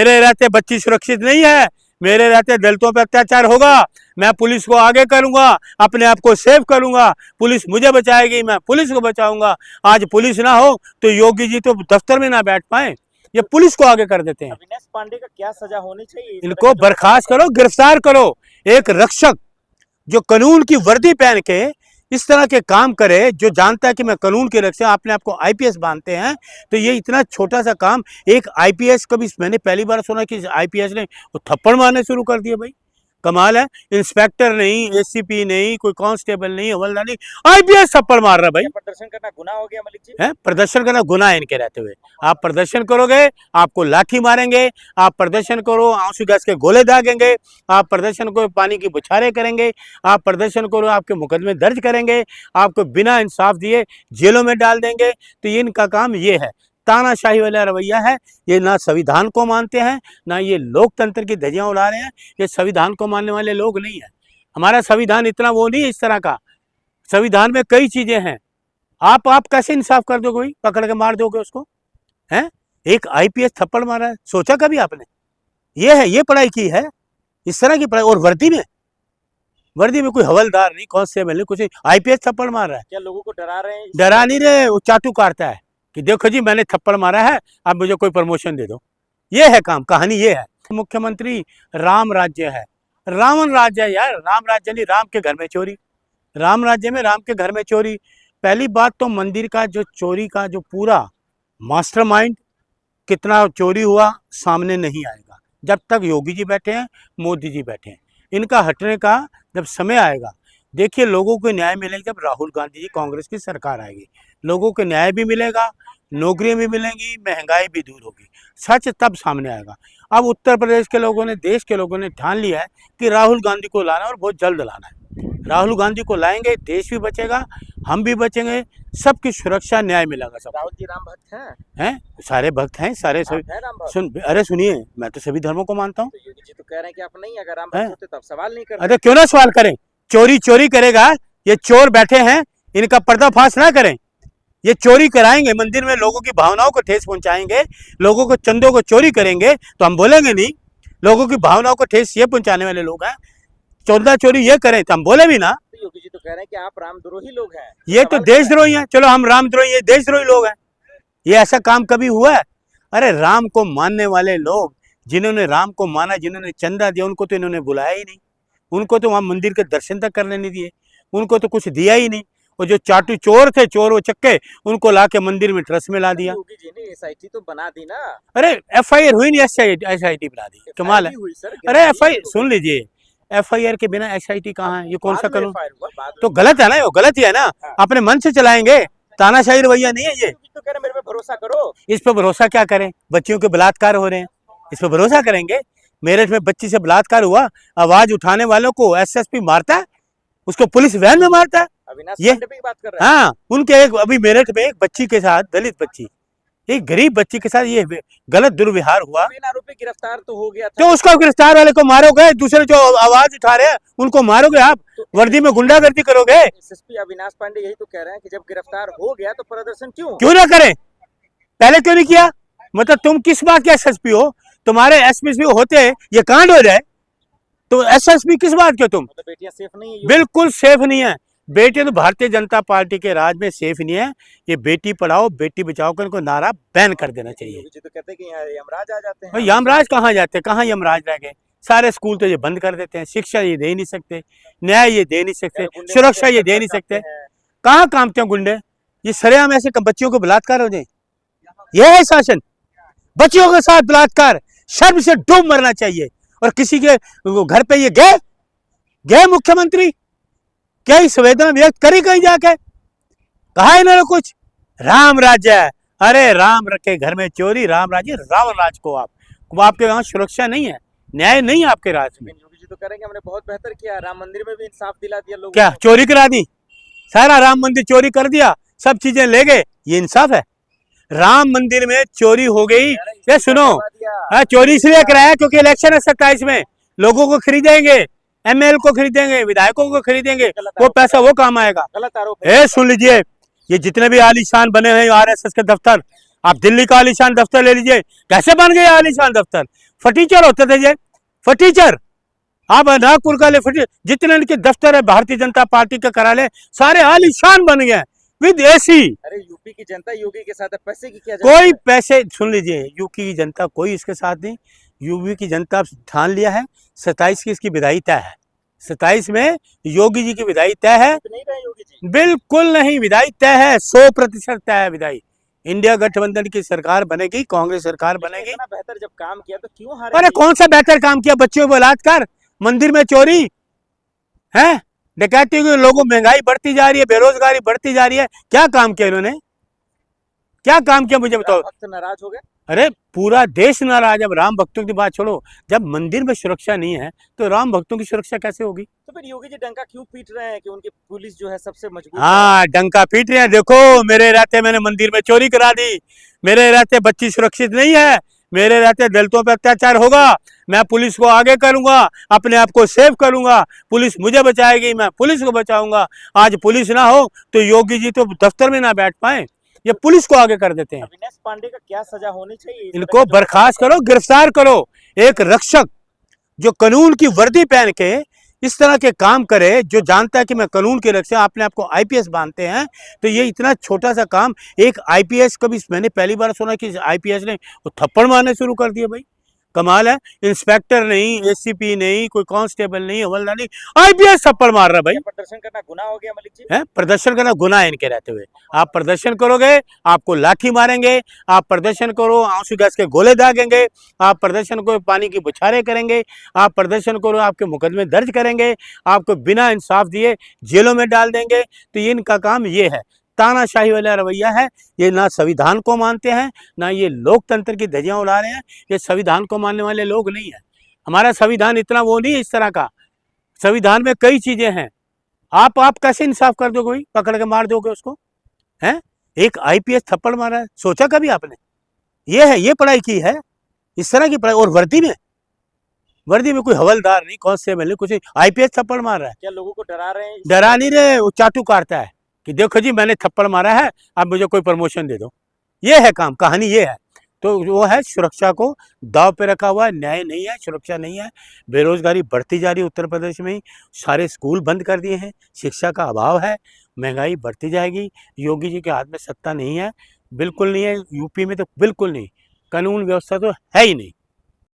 मेरे रहते बच्ची सुरक्षित नहीं है, मेरे रहते दलितों पे अत्याचार होगा। मैं पुलिस को आगे करूंगा, अपने आप को सेव करूंगा, पुलिस मुझे बचाएगी, मैं पुलिस को बचाऊंगा। आज पुलिस ना हो तो योगी जी तो दफ्तर में ना बैठ पाए, ये पुलिस को आगे कर देते हैं। अविनाश पांडे का क्या सजा होनी चाहिए? इनको बर्खास्त करो, गिरफ्तार करो। एक रक्षक जो कानून की वर्दी पहन के इस तरह के काम करे, जो जानता है कि मैं कानून के रक्षक, अपने आप को आईपीएस मानते हैं, तो ये इतना छोटा सा काम एक आईपीएस, कभी मैंने पहली बार सुना कि आईपीएस ने वो थप्पड़ मारने शुरू कर दिए। भाई कमाल है, इंस्पेक्टर नहीं, एसीपी नहीं, कोई कांस्टेबल नहीं, हवलदार नहीं, आईपीएस थप्पड़ मार रहा है। भाई प्रदर्शन करना गुनाह हो गया मलिक जी? है, प्रदर्शन करना गुनाह है इनके रहते हुए। आप प्रदर्शन करोगे, आपको लाठी मारेंगे। आप प्रदर्शन करो, आंसू गैस के गोले दागेंगे। आप प्रदर्शन करो, पानी की बुछारें करेंगे। आप प्रदर्शन करो, आपके मुकदमे दर्ज करेंगे, आपको बिना इंसाफ दिए जेलों में डाल देंगे। तो ये इनका काम ये है, तानाशाही वाला रवैया है। ये ना संविधान को मानते हैं, ना ये लोकतंत्र की धज्जियां उड़ा रहे हैं। ये संविधान को मानने वाले लोग नहीं है। हमारा संविधान इतना वो नहीं है इस तरह का। संविधान में कई चीजें हैं। आप कैसे इंसाफ कर दोगे? कोई पकड़ के मार दोगे उसको? हैं? एक आईपीएस थप्पड़ मारा है, सोचा कभी आपने? ये है, ये पढ़ाई की है, इस तरह की पढ़ाई। और वर्दी में कोई हवलदार नहीं, कांस्टेबल नहीं, कुछ नहीं, आईपीएस थप्पड़ मार रहा है। क्या लोगों को डरा रहे हैं? डरा नहीं रहे, वो चाटू काटता है कि देखो जी मैंने थप्पड़ मारा है, अब मुझे कोई प्रमोशन दे दो। ये है काम, कहानी ये है। मुख्यमंत्री राम राज्य है, रावण राज्य है यार। राम राज्य नहीं, राम के घर में चोरी। राम राज्य में राम के घर में चोरी। पहली बात तो मंदिर का जो चोरी का जो पूरा मास्टरमाइंड कितना चोरी हुआ सामने नहीं आएगा जब तक योगी जी बैठे हैं, मोदी जी बैठे हैं। इनका हटने का जब समय आएगा, देखिए लोगों को न्याय मिलेगा जब राहुल गांधी जी कांग्रेस की सरकार आएगी। लोगों को न्याय भी मिलेगा, नौकरियां भी मिलेंगी, महंगाई भी दूर होगी, सच तब सामने आएगा। अब उत्तर प्रदेश के लोगों ने, देश के लोगों ने ठान लिया है कि राहुल गांधी को लाना और बहुत जल्द लाना है। राहुल गांधी को लाएंगे, देश भी बचेगा, हम भी बचेंगे, सबकी सुरक्षा, न्याय मिलेगा सब। राहुल जी राम भक्त हैं? सारे भक्त हैं, सारे सभी। सुन, अरे सुनिए, मैं तो सभी धर्मों को मानता हूँ। तो योगी जी तो कह रहे हैं कि आप नहीं, अगर राम भक्त होते तब सवाल नहीं करते। अरे क्यों ना सवाल करें? चोरी करेगा, ये चोर बैठे हैं, इनका पर्दाफाश ना करें। ये चोरी कराएंगे, मंदिर में लोगों की भावनाओं को ठेस पहुंचाएंगे, लोगों को चंदों को चोरी करेंगे, तो हम बोलेंगे नहीं। लोगों की भावनाओं को ठेस ये पहुंचाने वाले लोग हैं, चौदह चोरी ये करें तो हम बोले भी ना। तो योगी जी तो कह रहे हैं कि आप रामद्रोही लोग हैं। ये तो देशद्रोही हैं। चलो हम रामद्रोही, ये देशद्रोही लोग हैं। ये ऐसा काम कभी हुआ है? अरे राम को मानने वाले लोग, जिन्होंने राम को माना, जिन्होंने चंदा दिया, उनको तो इन्होंने बुलाया ही नहीं। उनको तो वहां मंदिर के दर्शन तक करने नहीं दिए, उनको तो कुछ दिया ही नहीं। और जो चाटू चोर थे, चोर वो चक्के, उनको लाके मंदिर में ट्रस्ट में ला दिया। योगी जी ने एसआईटी तो बना दी ना। अरे एफआईआर हुई नहीं, एसआईटी बना दी, कमाल है। अरे एफआईआर सुन लीजिए, एफआईआर के बिना एसआईटी कहाँ है? ये कौन सा कानून? तो गलत है ना, वो गलत ही है ना। अपने मन से चलाएंगे, तानाशाही रवैया नहीं है ये। तो कह रहे मेरे पे भरोसा करो। इस पे भरोसा क्या करें? बच्चियों के बलात्कार हो रहे हैं, इस पे भरोसा करेंगे? मेरठ में बच्ची से बलात्कार हुआ, आवाज उठाने वालों को एसएसपी मारता है, उसको पुलिस वैन में मारता है। अविनाश ये पांडे की बात कर रहे हैं। हाँ, उनके एक अभी मेरठ में एक बच्ची के साथ, दलित बच्ची, एक गरीब बच्ची के साथ ये गलत दुर्व्यवहार हुआ। आरोपी गिरफ्तार तो हो गया था, तो उसको गिरफ्तार वाले को मारोगे, दूसरे जो आवाज उठा रहे हैं उनको मारोगे आप? वर्दी में गुंडागर्दी करोगे? एसएसपी अविनाश पांडे यही तो कह रहे हैं कि जब गिरफ्तार हो गया तो प्रदर्शन क्यों ना करें? पहले क्यों नहीं किया? मतलब तुम किस बात के एसएसपी हो? तुम्हारे एसपी होते ये कांड हो जाए तो एसएसपी किस बात के? तुम तो बेटियां सेफ नहीं है? बिल्कुल सेफ नहीं है। बेटियां तो भारतीय जनता पार्टी के राज में सेफ नहीं है। ये बेटी पढ़ाओ बेटी बचाओ का इनको नारा बैन कर देना चाहिए। तो कहते हैं कि यहाँ यमराज आ जाते हैं। यमराज कहाँ जाते हैं? कहाँ यमराज रह गए? सारे स्कूल तो ये बंद कर देते हैं, शिक्षा ये दे नहीं सकते, न्याय ये दे नहीं सकते, सुरक्षा ये दे नहीं सकते। कहाँ कामते हैं गुंडे? ये सरेआम ऐसे बच्चियों को बलात्कार हो जाए, यह है शासन? बच्चियों के साथ बलात्कार, शर्म से डूब मरना चाहिए। और किसी के घर पे ये गए मुख्यमंत्री, क्या ही संवेदना व्यक्त करी कहीं जाके? कहा इन्होंने कुछ? राम राज्य है, अरे राम रखे घर में चोरी, राम राज्य रावण राज को आपके वहां सुरक्षा नहीं है, न्याय नहीं है आपके राज में। योगी जी तो करेंगे हमने बहुत बेहतर किया, राम मंदिर में भी इंसाफ दिला दिया लोगों को। क्या चोरी करा दी? सारा राम मंदिर चोरी कर दिया, सब चीजें ले गए, ये इंसाफ है? राम मंदिर में चोरी हो गई, ये सुनो, चोरी इसलिए कराया क्योंकि इलेक्शन है 27 में, लोगों को खरीदेंगे, एमएल को खरीदेंगे, विधायकों को खरीदेंगे, वो पैसा वो काम आएगा। गलत आरोप है। सुन लीजिए, ये जितने भी आलीशान बने हैं आरएसएस के दफ्तर, आप दिल्ली का आलीशान दफ्तर ले लीजिए, कैसे बन गए आलीशान दफ्तर? फटीचर होते थे ये, फटीचर। आप नागपुर का ले फटीचर, जितने इनके दफ्तर है भारतीय जनता पार्टी का कार्यालय सारे आलीशान बन गए विद एसी। अरे यूपी की जनता योगी के साथ है, पैसे की क्या कोई जरूरत है? पैसे, सुन लीजिए, यूपी की जनता कोई इसके साथ नहीं। यूपी की जनता ठान लिया है, 27 की इसकी विदाई तय है। 27 में योगी जी की विदाई तय है। नहीं रहे योगी जी? बिल्कुल नहीं, विदाई तय है, 100% तय है विदाई। इंडिया गठबंधन की सरकार बनेगी, कांग्रेस सरकार बनेगी। इतना बेहतर जब काम किया तो क्यों हारे? अरे कौन सा बेहतर काम किया? बच्चों को बलात्कार, मंदिर में चोरी है, डकैती, लोगों महंगाई बढ़ती जा रही है, बेरोजगारी बढ़ती जा रही है। क्या काम किया इन्होंने? क्या काम किया मुझे बताओ? भक्त नाराज हो गए? अरे पूरा देश नाराज है। अब राम भक्तों की बात छोड़ो, जब मंदिर में सुरक्षा नहीं है तो राम भक्तों की सुरक्षा कैसे होगी? तो फिर योगी जी डंका क्यों पीट रहे हैं कि उनकी पुलिस जो है सबसे मजबूत है? हाँ, डंका पीट रहे हैं। देखो, मेरे रहते मैंने मंदिर में चोरी करा दी, मेरे रहते बच्ची सुरक्षित नहीं है, मेरे रहते दलितों पर अत्याचार होगा, मैं पुलिस को आगे करूंगा, अपने आप को सेव करूंगा, पुलिस मुझे बचाएगी, मैं पुलिस को बचाऊंगा। आज पुलिस ना हो तो योगी जी तो दफ्तर में ना बैठ पाए, ये पुलिस को आगे कर देते हैं। अविनाश पांडे का क्या सजा होनी चाहिए? इनको बर्खास्त करो, गिरफ्तार करो। एक रक्षक जो कानून की वर्दी पहन के इस तरह के काम करे, जो जानता है कि मैं कानून के रक्षक, अपने आप को आईपीएस मानते हैं, तो ये इतना छोटा सा काम, एक आईपीएस, कभी मैंने पहली बार सुना कि आईपीएस ने वो थप्पड़ मारने शुरू कर दिए। भाई कमाल है, इंस्पेक्टर नहीं, एसीपी नहीं, कोई कांस्टेबल नहीं, हवलदार नहीं, आईपीएस थप्पड़ मार रहा है। भाई प्रदर्शन करना गुनाह हो गया मलिक जी? है, प्रदर्शन करना गुनाह है इनके रहते हुए। आप प्रदर्शन करोगे, आपको लाठी मारेंगे, आप प्रदर्शन करो आंसू गैस के गोले दागेंगे, आप प्रदर्शन करो पानी की बौछारें करेंगे, आप प्रदर्शन करो आपके मुकदमे दर्ज करेंगे, आपको बिना इंसाफ दिए जेलों में डाल देंगे। तो ये इनका काम ये है, तानाशाही वाला रवैया है। ये ना संविधान को मानते हैं, ना ये लोकतंत्र की धज्जियां उड़ा रहे हैं। ये संविधान को मानने वाले लोग नहीं है। हमारा संविधान इतना वो नहीं है इस तरह का। संविधान में कई चीजें हैं, आप कैसे इंसाफ कर दोगे? कोई पकड़ के मार दोगे उसको? हैं? एक आईपीएस थप्पड़ मारा है, सोचा कभी आपने? ये है, ये पढ़ाई की है, इस तरह की पढ़ाई। और वर्दी में कोई हवलदार नहीं, कांस्टेबल नहीं, कुछ नहीं, आईपीएस थप्पड़ मार रहा है। क्या लोगों को डरा रहे हैं? डरा नहीं रहे, वो चाटू काटता है कि देखो जी मैंने थप्पड़ मारा है, अब मुझे कोई प्रमोशन दे दो। ये है काम, कहानी ये है। तो वो है, सुरक्षा को दाव पे रखा हुआ है, न्याय नहीं है, सुरक्षा नहीं है, बेरोजगारी बढ़ती जा रही है। उत्तर प्रदेश में ही सारे स्कूल बंद कर दिए हैं, शिक्षा का अभाव है, महंगाई बढ़ती जाएगी। योगी जी के हाथ में सत्ता नहीं है, बिल्कुल नहीं है। यूपी में तो बिल्कुल नहीं, कानून व्यवस्था तो है ही नहीं।